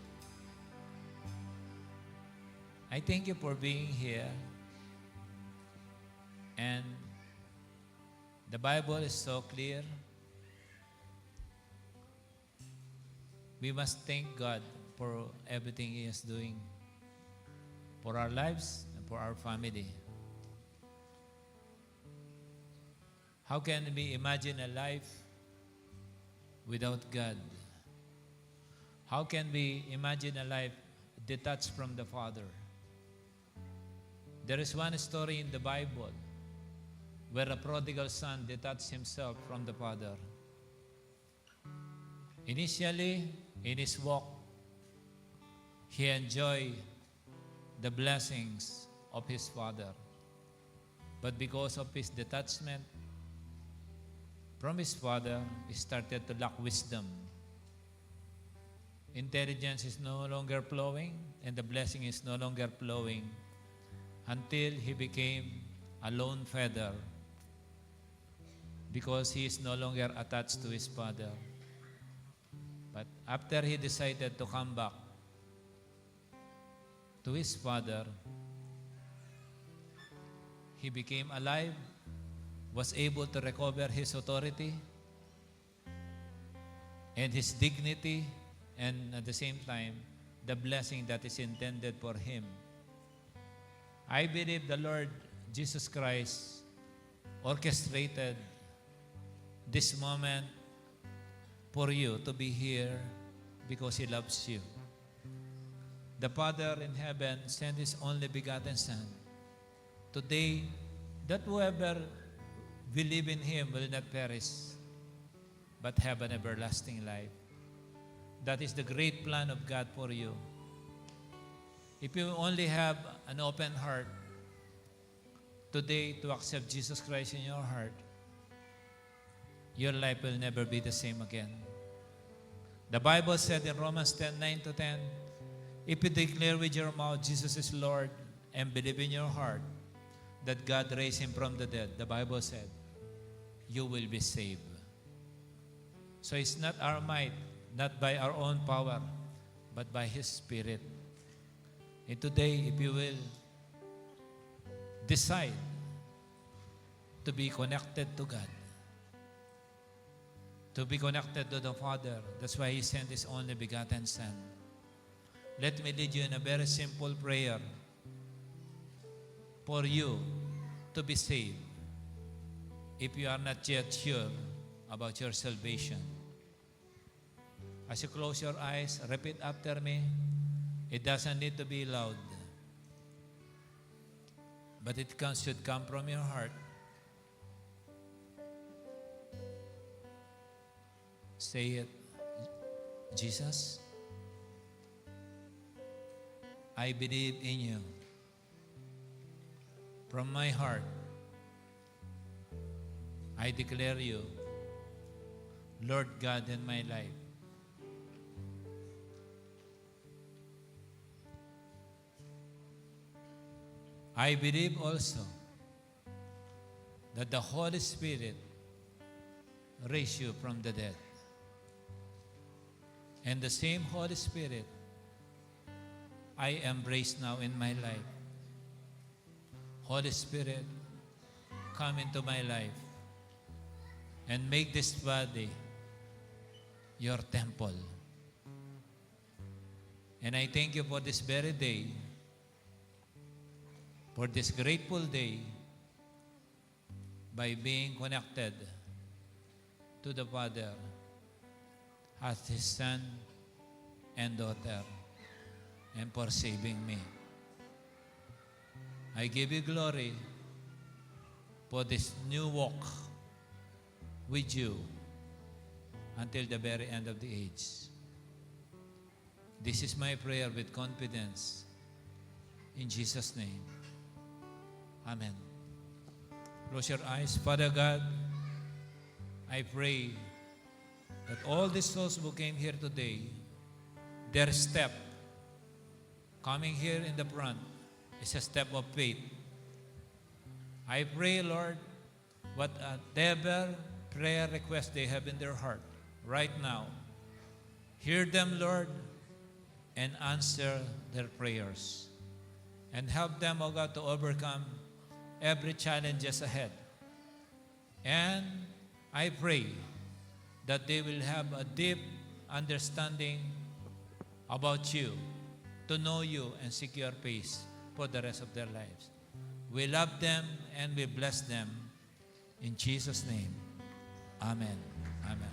I thank you for being here. And the Bible is so clear. We must thank God for everything He is doing for our lives and for our family. How can we imagine a life without God? How can we imagine a life detached from the Father? There is one story in the Bible where a prodigal son detached himself from the father. Initially, in his walk, he enjoyed the blessings of his father. But because of his detachment, from his father, he started to lack wisdom. Intelligence is no longer flowing, and the blessing is no longer flowing until he became a lone feather because he is no longer attached to his father. But after he decided to come back to his father, he became alive, was able to recover his authority and his dignity, and at the same time, the blessing that is intended for him. I believe the Lord Jesus Christ orchestrated this moment for you to be here because He loves you. The Father in heaven sent His only begotten Son. Today, that whoever believe in Him will not perish, but have an everlasting life. That is the great plan of God for you. If you only have an open heart today to accept Jesus Christ in your heart, your life will never be the same again. The Bible said in Romans 10:9-10, if you declare with your mouth Jesus is Lord and believe in your heart that God raised Him from the dead, the Bible said, you will be saved. So it's not our might, not by our own power, but by His Spirit. And today, if you will decide to be connected to God, to be connected to the Father, that's why He sent His only begotten Son. Let me lead you in a very simple prayer for you to be saved if you are not yet sure about your salvation. As you close your eyes, repeat after me. It doesn't need to be loud, but it should come from your heart. Say it. Jesus, I believe in you. From my heart, I declare you Lord God in my life. I believe also that the Holy Spirit raised you from the dead. And the same Holy Spirit I embrace now in my life. Holy Spirit, come into my life and make this body your temple. And I thank you for this very day, for this grateful day, by being connected to the Father as His Son and daughter, and for saving me. I give you glory for this new walk with you until the very end of the age. This is my prayer with confidence. In Jesus' name. Amen. Close your eyes. Father God, I pray that all the souls who came here today, their step coming here in the front is a step of faith. I pray, Lord, whatever prayer request they have in their heart right now, hear them, Lord, and answer their prayers. And help them, O God, to overcome every challenges ahead. And I pray that they will have a deep understanding about you, to know you and seek your face for the rest of their lives. We love them and we bless them. In Jesus' name, amen. Amen.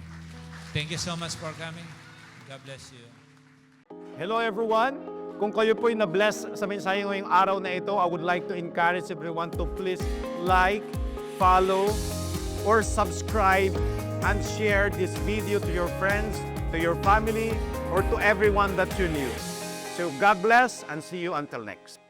Thank you so much for coming. God bless you. Hello everyone! Kung kayo po'y na-bless sa mensahe ngayong araw na ito, I would like to encourage everyone to please like, follow, or subscribe and share this video to your friends, to your family, or to everyone that you knew. So God bless and see you until next.